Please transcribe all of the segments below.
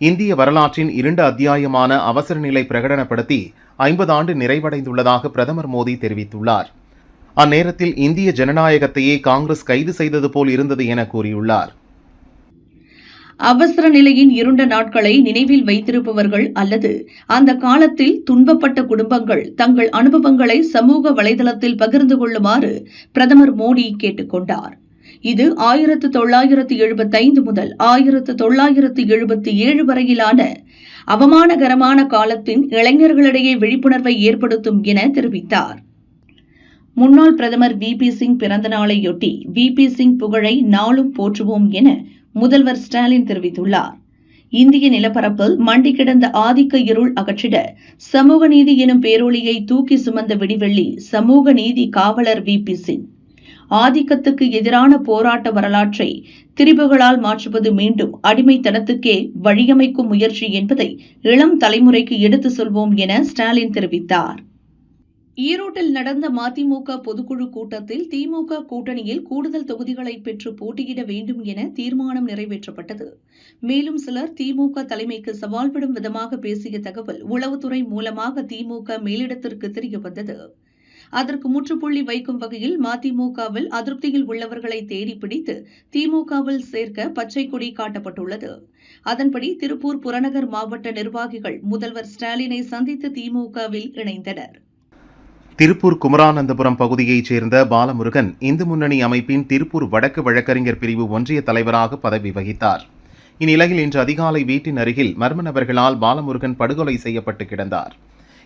இந்திய வரலாற்றின் 2 அத்தியாயமான அவசர நிலை பிரகடனப்படுத்தி 50 ஆண்டு நிறைவடைந்துள்ளதாக பிரதமர் மோடி தெரிவித்துள்ளார். அந்நேரத்தில் இந்திய ஜனநாயகத்தையே காங்கிரஸ் கைது செய்தது போல் இருந்தது என கூறியுள்ளார். அவசர நிலையின் இருண்ட நாட்களை நினைவில் வைத்திருப்பவர்கள் அல்லது அந்த காலத்தில் துன்பப்பட்ட குடும்பங்கள் தங்கள் அனுபவங்களை சமூக வலைதளத்தில் பகிர்ந்து கொள்ளுமாறு பிரதமர் மோடி கேட்டுக் கொண்டார். இது 1975 முதல் 1977 வரையிலான அவமானகரமான காலத்தின் இளைஞர்களிடையே விழிப்புணர்வை ஏற்படுத்தும் என தெரிவித்தார். முன்னாள் பிரதமர் VP சிங் பிறந்த நாளையொட்டி VP சிங் புகழை நாளும் போற்றுவோம் என முதல்வர் ஸ்டாலின் தெரிவித்துள்ளார். இந்திய நிலப்பரப்பில் மண்டி கிடந்த ஆதிக்க இருள் அகற்றிட சமூக நீதி எனும் பேரொளியை தூக்கி சுமந்த விடிவெள்ளி சமூக நீதி காவலர் VP சிங். ஆதிக்கத்துக்கு எதிரான போராட்ட வரலாற்றை திரிபுகளால் மாற்றுவது மீண்டும் அடிமைத்தனத்துக்கே வழியமைக்கும் முயற்சி என்பதை இளம் தலைமுறைக்கு எடுத்து சொல்வோம் என ஸ்டாலின் தெரிவித்தார். ஈரோட்டில் நடந்த மதிமுக பொதுக்குழு கூட்டத்தில் திமுக கூட்டணியில் கூடுதல் தொகுதிகளை பெற்று போட்டியிட வேண்டும் என தீர்மானம் நிறைவேற்றப்பட்டது. மேலும் சிலர் திமுக தலைமைக்கு சவால் விடும் விதமாக பேசிய தகவல் உளவுத்துறை மூலமாக திமுக மேலிடத்திற்கு தெரியவந்தது. அதற்கு முற்றுப்புள்ளி வைக்கும் வகையில் மதிமுகவில் அதிருப்தியில் உள்ளவர்களை தேடி பிடித்து திமுகவில் சேர்க்க பச்சை கொடி காட்டப்பட்டுள்ளது. அதன்படி திருப்பூர் புறநகர் மாவட்ட நிர்வாகிகள் முதல்வர் ஸ்டாலினை சந்தித்து திமுகவில் இணைந்தனர். திருப்பூர் குமரானந்தபுரம் பகுதியைச் சேர்ந்த பாலமுருகன் இந்து முன்னணி அமைப்பின் திருப்பூர் வடக்கு வழக்கறிஞர் பிரிவு ஒன்றிய தலைவராக பதவி வகித்தார். இந்நிலையில் இன்று அதிகாலை வீட்டின் அருகில் மர்ம நபர்களால் பாலமுருகன் படுகொலை செய்யப்பட்டு கிடந்தார்.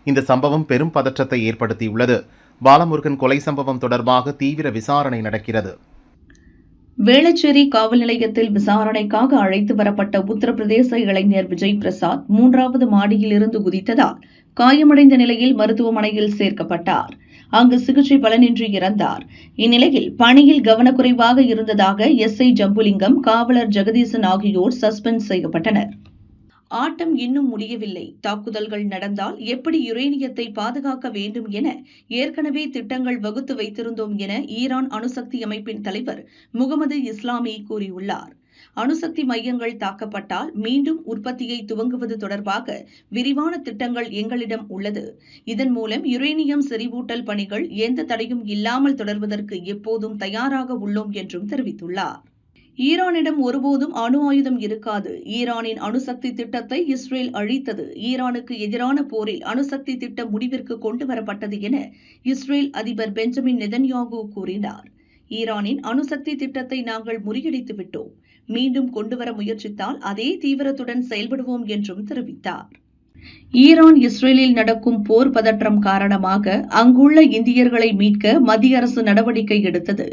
இந்த சம்பவம் பெரும் பதற்றத்தை ஏற்படுத்தியுள்ளது. பாலமுருகன் கொலை சம்பவம் தொடர்பாக தீவிர விசாரணை நடக்கிறது. வேளச்சேரி காவல் நிலையத்தில் விசாரணைக்காக அழைத்து வரப்பட்ட உத்தரப்பிரதேச இளைஞர் விஜய் பிரசாத் 3வது மாடியிலிருந்து குதித்ததால் காயமடைந்த நிலையில் மருத்துவமனையில் சேர்க்கப்பட்டார். அங்கு சிகிச்சை பலனின்றி இறந்தார். இந்நிலையில் பணியில் கவனக்குறைவாக இருந்ததாக SI ஜம்புலிங்கம், காவலர் ஜெகதீசன் ஆகியோர் சஸ்பெண்ட் செய்யப்பட்டனர். ஆட்டம் இன்னும் முடியவில்லை. தாக்குதல்கள் நடந்தால் எப்படி யுரேனியத்தை பாதுகாக்க வேண்டும் என ஏற்கனவே திட்டங்கள் வகுத்து வைத்திருந்தோம் என ஈரான் அணுசக்தி அமைப்பின் தலைவர் முகமது இஸ்லாமி கூறியுள்ளார். அணுசக்தி மையங்கள் தாக்கப்பட்டால் மீண்டும் உற்பத்தியை துவங்குவது தொடர்பாக விரிவான திட்டங்கள் எங்களிடம் உள்ளது. இதன் மூலம் யுரேனியம் செறிவூட்டல் பணிகள் எந்த தடையும் இல்லாமல் தொடர்வதற்கு எப்போதும் தயாராக உள்ளோம் என்றும் தெரிவித்துள்ளார். ஈரானிடம் ஒருபோதும் அணு ஆயுதம் இருக்காது. ஈரானின் அணுசக்தி திட்டத்தை இஸ்ரேல் அழித்தது. ஈரானுக்கு எதிரான போரில் அணுசக்தி திட்டம் முடிவிற்கு கொண்டுவரப்பட்டது என இஸ்ரேல் அதிபர் பெஞ்சமின் நெதன்யாகு கூறினார். ஈரானின் அணுசக்தி திட்டத்தை நாங்கள் முறியடித்து விட்டோம். மீண்டும் கொண்டுவர முயற்சித்தால் அதே தீவிரத்துடன் செயல்படுவோம் என்றும் தெரிவித்தார். ஈரான் இஸ்ரேலில் நடக்கும் போர் பதற்றம் காரணமாக அங்குள்ள இந்தியர்களை மீட்க மத்திய அரசு நடவடிக்கை எடுத்தது.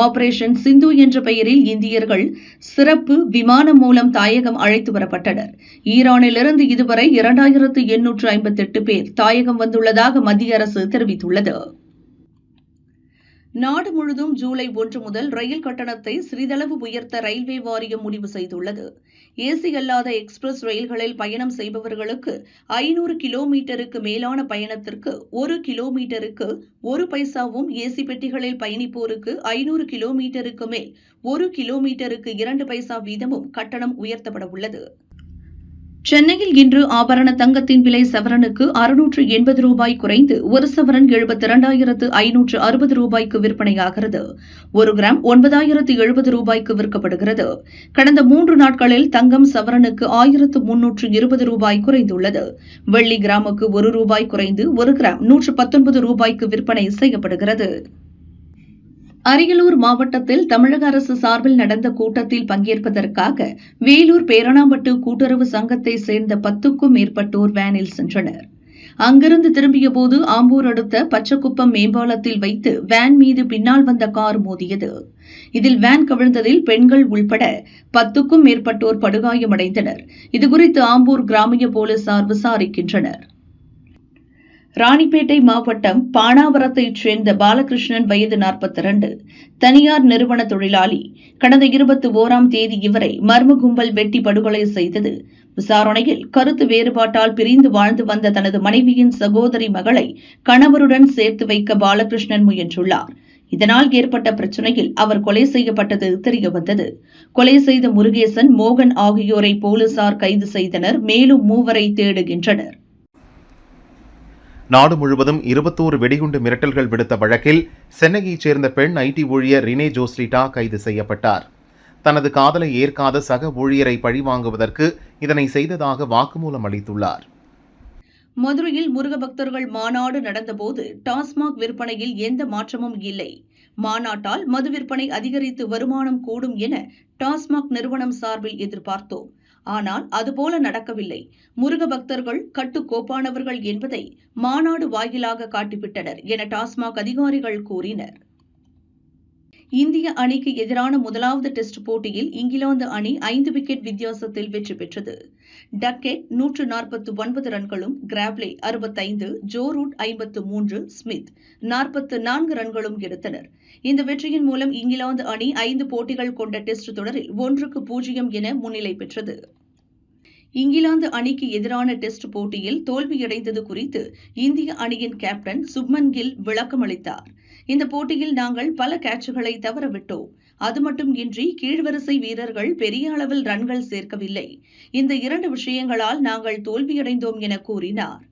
ஆபரேஷன் சிந்து என்ற பெயரில் இந்தியர்கள் சிறப்பு விமானம் மூலம் தாயகம் அழைத்து வரப்பட்டனர். ஈரானிலிருந்து இதுவரை 2858 பேர் தாயகம் வந்துள்ளதாக மத்திய அரசு தெரிவித்துள்ளது. நாடு முழுவதும் ஜூலை 1 முதல் ரயில் கட்டணத்தை சிறிதளவு உயர்த்த ரயில்வே வாரியம் முடிவு செய்துள்ளது. ஏசி அல்லாத எக்ஸ்பிரஸ் ரயில்களில் பயணம் செய்பவர்களுக்கு 500 கிலோமீட்டருக்கு மேலான பயணத்திற்கு 1 கிலோமீட்டருக்கு 1 பைசாவும், ஏசி பெட்டிகளில் பயணிப்போருக்கு 500 கிலோமீட்டருக்கு மேல் 1 கிலோமீட்டருக்கு 2 பைசா வீதமும் கட்டணம் உயர்த்தப்பட உள்ளது. சென்னையில் இன்று ஆபரண தங்கத்தின் விலை சவரனுக்கு 680 ரூபாய் குறைந்து 1 சவரன் 72,560 ரூபாய்க்கு விற்பனையாகிறது. 1 கிராம் 9,070 ரூபாய்க்கு விற்கப்படுகிறது. கடந்த 3 நாட்களில் தங்கம் சவரனுக்கு 1,320 ரூபாய் குறைந்துள்ளது. வெள்ளி கிராமுக்கு 1 ரூபாய் குறைந்து 1 கிராம் 119 ரூபாய்க்கு விற்பனை செய்யப்படுகிறது. அரியலூர் மாவட்டத்தில் தமிழக அரசு சார்பில் நடந்த கூட்டத்தில் பங்கேற்பதற்காக வேலூர் பேரணாம்பட்டு கூட்டுறவு சங்கத்தை சேர்ந்த 10க்கும் மேற்பட்டோர் வேனில் சென்றனர். அங்கிருந்து திரும்பியபோது ஆம்பூர் அடுத்த பச்சக்குப்பம் மேம்பாலத்தில் வைத்து வேன் மீது பின்னால் வந்த கார் மோதியது. இதில் வேன் கவிழ்ந்ததில் பெண்கள் உள்பட 10க்கும் மேற்பட்டோர் படுகாயமடைந்தனர். இதுகுறித்து ஆம்பூர் கிராமிய போலீசார் விசாரிக்கின்றனர். ராணிப்பேட்டை மாவட்டம் பாணாவரத்தைச் சேர்ந்த பாலகிருஷ்ணன் வயது 42, தனியார் நிறுவன தொழிலாளி. கடந்த 21ஆம் தேதி இவரை மர்ம கும்பல் வெட்டி படுகொலை செய்தது. விசாரணையில் கருத்து வேறுபாட்டால் பிரிந்து வாழ்ந்து வந்த தனது மனைவியின் சகோதரி மகளை கணவருடன் சேர்த்து வைக்க பாலகிருஷ்ணன் முயன்றுள்ளார். இதனால் ஏற்பட்ட பிரச்சினையில் அவர் கொலை செய்யப்பட்டது தெரியவந்தது. கொலை செய்த முருகேசன், மோகன் ஆகியோரை போலீசார் கைது செய்தனர். மேலும் 3 தேடுகின்றனர். நாடு முழுவதும் 21 வெடிகுண்டு மிரட்டல்கள் விடுத்த வழக்கில் சென்னையைச் சேர்ந்த பெண் ஐடி ஊழியர் ரினே ஜோஸ்லிட்டா கைது செய்யப்பட்டார். தனது காதலை ஏற்காத சக ஊழியரை பழிவாங்குவதற்கு இதனை செய்ததாக வாக்குமூலம் அளித்துள்ளார். மதுரையில் முருக பக்தர்கள் மாநாடு நடந்தபோது டாஸ்மாக் விற்பனையில் எந்த மாற்றமும் இல்லை. மாநாட்டால் மது விற்பனை அதிகரித்து வருமானம் கூடும் என டாஸ்மாக் நிறுவனம் சார்பில் எதிர்பார்த்தோம். ஆனால் அதுபோல நடக்கவில்லை. முருக பக்தர்கள் கட்டுக்கோப்பானவர்கள் என்பதை மாநாடு வாயிலாக காட்டிவிட்டனர் என டாஸ்மாக் அதிகாரிகள் கூறினர். இந்திய அணிக்கு எதிரான முதலாவது டெஸ்ட் போட்டியில் இங்கிலாந்து அணி 5 விக்கெட் வித்தியாசத்தில் வெற்றி பெற்றது. டக்கெட் 149 ரன்களும், கிராவ்லே 65, ஜோ ரூட் 53, ஸ்மித் 44 ரன்களும் எடுத்தனர். இந்த வெற்றியின் மூலம் இங்கிலாந்து அணி 5 போட்டிகள் கொண்ட டெஸ்ட் தொடரில் 1-0 என முன்னிலை பெற்றது. இங்கிலாந்து அணிக்கு எதிரான டெஸ்ட் போட்டியில் தோல்வியடைந்தது குறித்து இந்திய அணியின் கேப்டன் சுப்மன் கில் விளக்கம் அளித்தார். இந்த போட்டியில் நாங்கள் பல கேட்சுகளை தவறவிட்டோம். அது மட்டுமின்றி கீழ்வரிசை வீரர்கள் பெரிய அளவில் ரன்கள் சேர்க்கவில்லை. இந்த 2 விஷயங்களால் நாங்கள் தோல்வியடைந்தோம் என கூறினார்.